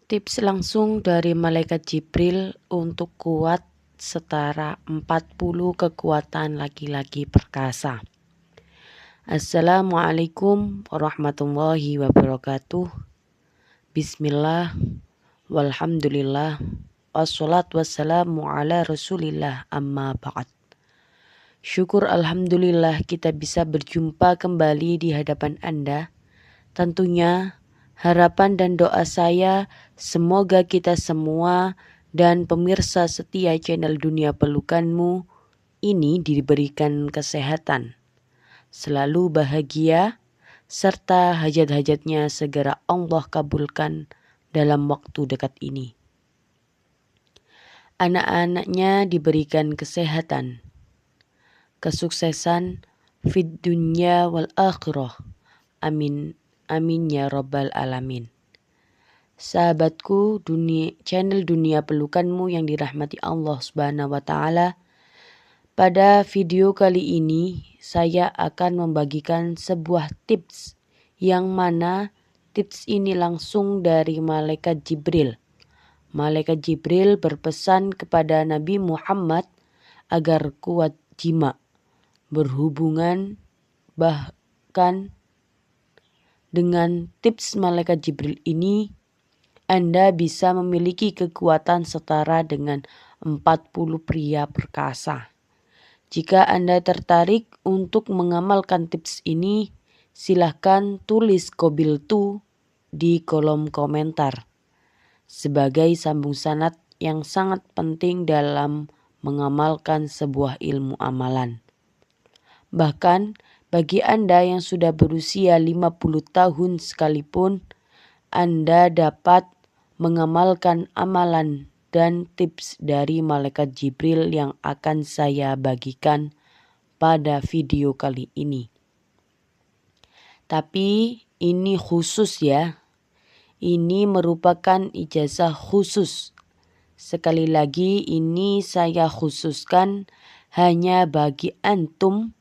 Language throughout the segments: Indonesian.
Tips langsung dari Malaikat Jibril untuk kuat setara 40 kekuatan laki-laki perkasa. Assalamualaikum warahmatullahi wabarakatuh. Bismillah, walhamdulillah, wassalatu wassalamu ala rasulillah, amma ba'd. Syukur alhamdulillah kita bisa berjumpa kembali di hadapan Anda. Tentunya harapan dan doa saya semoga kita semua dan pemirsa setia channel Dunia Pelukanmu ini diberikan kesehatan, selalu bahagia, serta hajat-hajatnya segera Allah kabulkan dalam waktu dekat ini. Anak-anaknya diberikan kesehatan, kesuksesan fid dunya wal akhirah. Amin. Amin ya rabbal alamin. Sahabatku, channel Dunia Pelukanmu yang dirahmati Allah Subhanahu wa taala. Pada video kali ini saya akan membagikan sebuah tips yang mana tips ini langsung dari Malaikat Jibril. Malaikat Jibril berpesan kepada Nabi Muhammad agar kuat jima, berhubungan, bahkan dengan tips Malaikat Jibril ini, Anda bisa memiliki kekuatan setara dengan 40 pria perkasa. Jika Anda tertarik untuk mengamalkan tips ini, silahkan tulis qabiltu di kolom komentar. Sebagai sambung sanad yang sangat penting dalam mengamalkan sebuah ilmu amalan. Bahkan bagi Anda yang sudah berusia 50 tahun sekalipun, Anda dapat mengamalkan amalan dan tips dari Malaikat Jibril yang akan saya bagikan pada video kali ini. Tapi ini khusus ya. Ini merupakan ijazah khusus. Sekali lagi ini saya khususkan hanya bagi antum,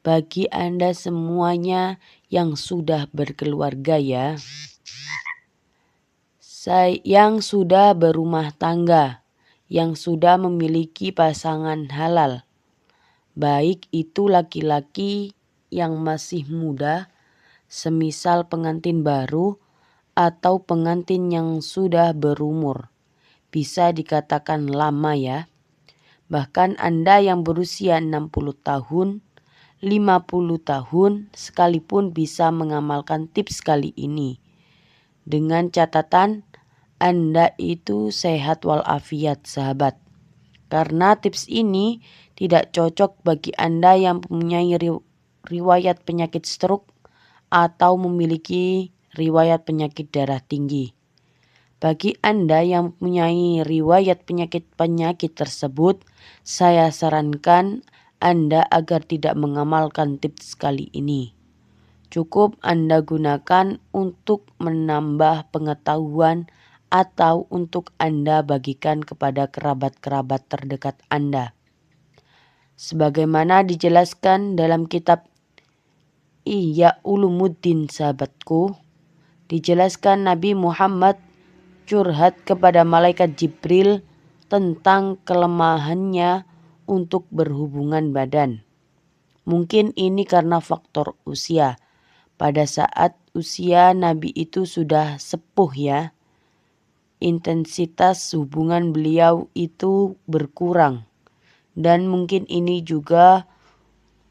bagi Anda semuanya yang sudah berkeluarga ya. Yang sudah berumah tangga, yang sudah memiliki pasangan halal. Baik itu laki-laki yang masih muda, semisal pengantin baru, atau pengantin yang sudah berumur. Bisa dikatakan lama ya. Bahkan Anda yang berusia 60 tahun, 50 tahun sekalipun bisa mengamalkan tips kali ini. Dengan catatan Anda itu sehat walafiat sahabat. Karena tips ini tidak cocok bagi Anda yang mempunyai riwayat penyakit stroke atau memiliki riwayat penyakit darah tinggi. Bagi Anda yang mempunyai riwayat penyakit tersebut, saya sarankan Anda agar tidak mengamalkan tips kali ini. Cukup Anda gunakan untuk menambah pengetahuan atau untuk Anda bagikan kepada kerabat-kerabat terdekat Anda. Sebagaimana dijelaskan dalam kitab Ihya Ulumuddin sahabatku, dijelaskan Nabi Muhammad curhat kepada Malaikat Jibril tentang kelemahannya untuk berhubungan badan. Mungkin ini karena faktor usia. Pada saat usia Nabi itu sudah sepuh ya. Intensitas hubungan beliau itu berkurang. Dan mungkin ini juga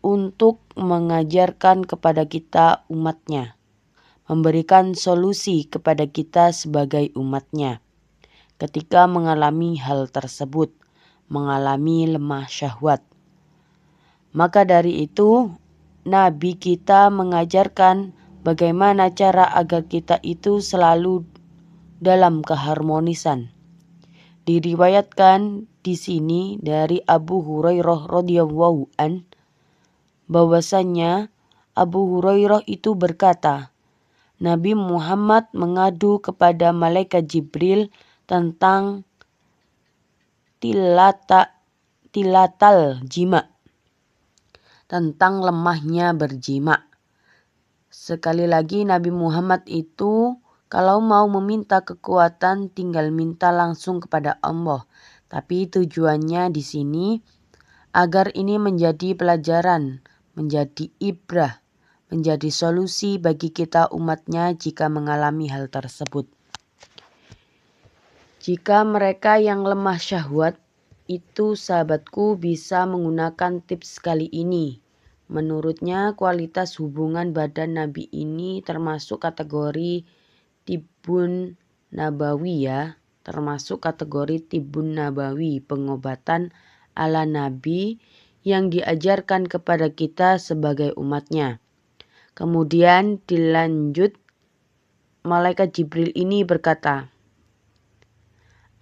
untuk mengajarkan kepada kita umatnya. Memberikan solusi kepada kita sebagai umatnya. Ketika mengalami hal tersebut. Mengalami lemah syahwat. Maka dari itu Nabi kita mengajarkan bagaimana cara agar kita itu selalu dalam keharmonisan. Diriwayatkan di sini dari Abu Hurairah radhiyallahu an bahwasannya Abu Hurairah itu berkata, Nabi Muhammad mengadu kepada Malaikat Jibril tentang tilatal jima, tentang lemahnya berjima. Sekali lagi Nabi Muhammad itu Kalau mau meminta kekuatan tinggal minta langsung kepada Allah. Tapi tujuannya di sini agar ini menjadi pelajaran, menjadi ibrah, menjadi solusi bagi kita umatnya jika mengalami hal tersebut. Jika mereka yang lemah syahwat, itu sahabatku bisa menggunakan tips kali ini. Menurutnya kualitas hubungan badan Nabi ini termasuk kategori tibun nabawi ya. Termasuk kategori tibun nabawi, pengobatan ala Nabi yang diajarkan kepada kita sebagai umatnya. Kemudian dilanjut malaikat Jibril ini berkata,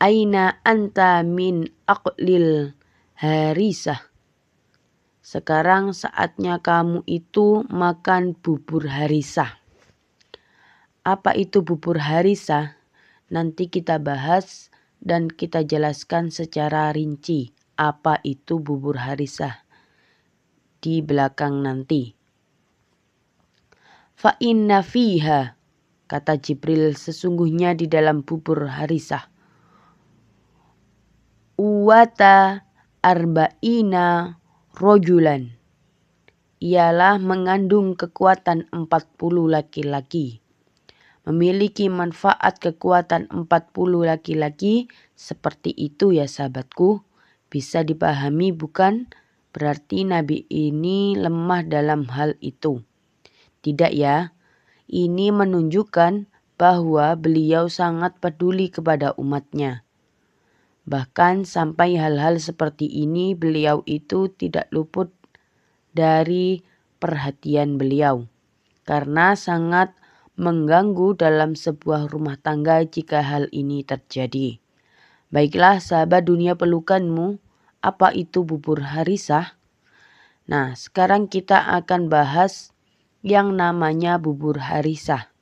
Aina anta min aqlil harisah. Sekarang saatnya kamu itu makan bubur harisah. Apa itu bubur harisah? Nanti kita bahas dan kita jelaskan secara rinci apa itu bubur harisah di belakang nanti. Fa inna fiha, kata Jibril, sesungguhnya di dalam bubur harisah uwata arba'ina rojulan, ialah mengandung kekuatan 40 laki-laki. Memiliki manfaat kekuatan 40 laki-laki seperti itu ya sahabatku. Bisa dipahami bukan? Berarti Nabi ini lemah dalam hal itu. Tidak ya, ini menunjukkan bahwa beliau sangat peduli kepada umatnya. Bahkan sampai hal-hal seperti ini beliau itu tidak luput dari perhatian beliau. Karena sangat mengganggu dalam sebuah rumah tangga jika hal ini terjadi. Baiklah sahabat dunia pelukanmu, apa itu bubur harisah? Nah, sekarang kita akan bahas yang namanya bubur harisah.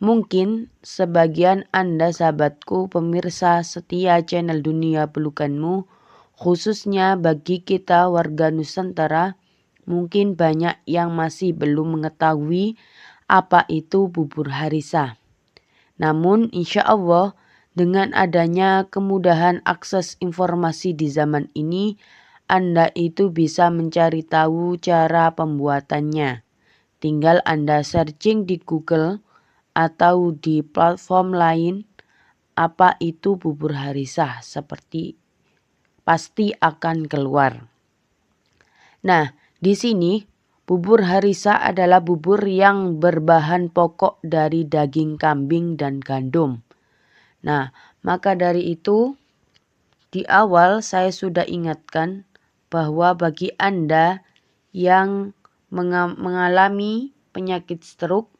Mungkin sebagian Anda sahabatku pemirsa setia channel Dunia Pelukanmu, khususnya bagi kita warga Nusantara, mungkin banyak yang masih belum mengetahui apa itu bubur harisah. Namun insya Allah dengan adanya kemudahan akses informasi di zaman ini, Anda itu bisa mencari tahu cara pembuatannya. Tinggal Anda searching di Google atau di platform lain apa itu bubur harisah, seperti pasti akan keluar. Nah, di sini bubur harisah adalah bubur yang berbahan pokok dari daging kambing dan gandum. Nah, maka dari itu di awal saya sudah ingatkan bahwa bagi Anda yang mengalami penyakit stroke,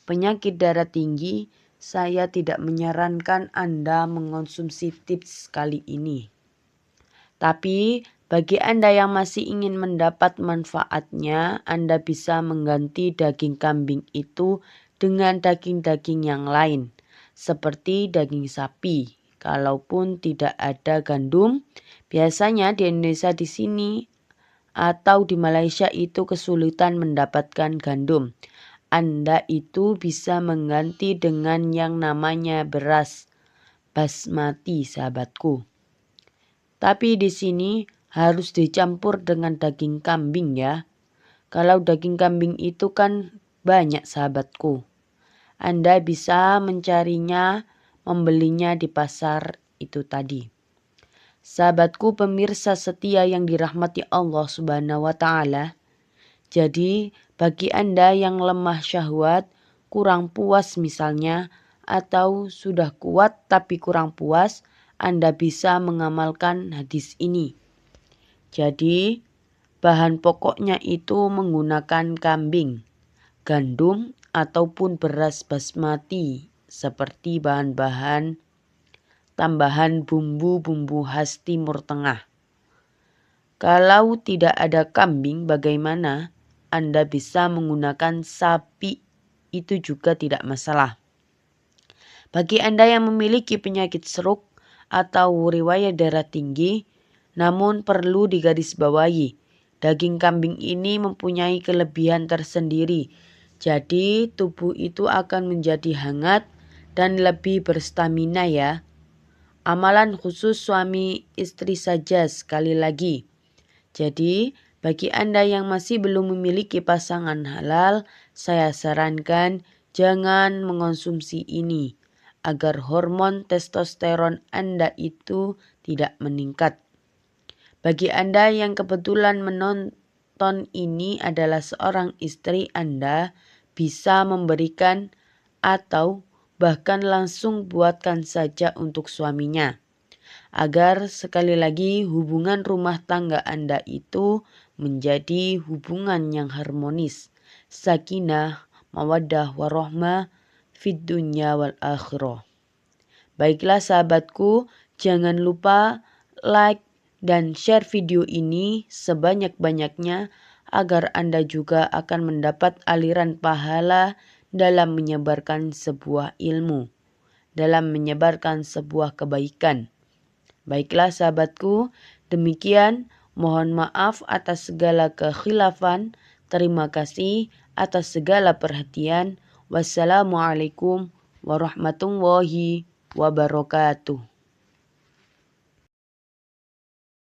penyakit darah tinggi, saya tidak menyarankan Anda mengonsumsi tips kali ini. Tapi bagi Anda yang masih ingin mendapat manfaatnya, Anda bisa mengganti daging kambing itu dengan daging-daging yang lain, seperti daging sapi. Kalaupun tidak ada gandum, biasanya di Indonesia di sini atau di Malaysia itu kesulitan mendapatkan gandum. Anda itu bisa mengganti dengan yang namanya beras basmati sahabatku. Tapi di sini harus dicampur dengan daging kambing ya. Kalau daging kambing itu kan banyak sahabatku. Anda bisa mencarinya, membelinya di pasar itu tadi. Sahabatku pemirsa setia yang dirahmati Allah Subhanahu wa Ta'ala. Jadi bagi Anda yang lemah syahwat, kurang puas misalnya, atau sudah kuat tapi kurang puas, Anda bisa mengamalkan hadis ini. Jadi bahan pokoknya itu menggunakan kambing, gandum, ataupun beras basmati seperti bahan-bahan tambahan bumbu-bumbu khas Timur Tengah. Kalau tidak ada kambing bagaimana? Anda bisa menggunakan sapi, itu juga tidak masalah. Bagi Anda yang memiliki penyakit stroke atau riwayat darah tinggi, namun perlu digarisbawahi, daging kambing ini mempunyai kelebihan tersendiri Jadi tubuh itu akan menjadi hangat dan lebih berstamina ya. Amalan khusus suami istri saja sekali lagi. Jadi bagi Anda yang masih belum memiliki pasangan halal, saya sarankan jangan mengonsumsi ini agar hormon testosteron Anda itu tidak meningkat. Bagi Anda yang kebetulan menonton ini adalah seorang istri, Anda bisa memberikan atau bahkan langsung buatkan saja untuk suaminya. Agar sekali lagi hubungan rumah tangga Anda itu menjadi hubungan yang harmonis. Sakinah, mawaddah, warahmah, fid dunya wal akhirah. Baiklah sahabatku, jangan lupa like dan share video ini sebanyak-banyaknya agar Anda juga akan mendapat aliran pahala dalam menyebarkan sebuah ilmu, dalam menyebarkan sebuah kebaikan. Baiklah sahabatku, demikian mohon maaf atas segala kekhilafan. Terima kasih atas segala perhatian. Wassalamualaikum warahmatullahi wabarakatuh.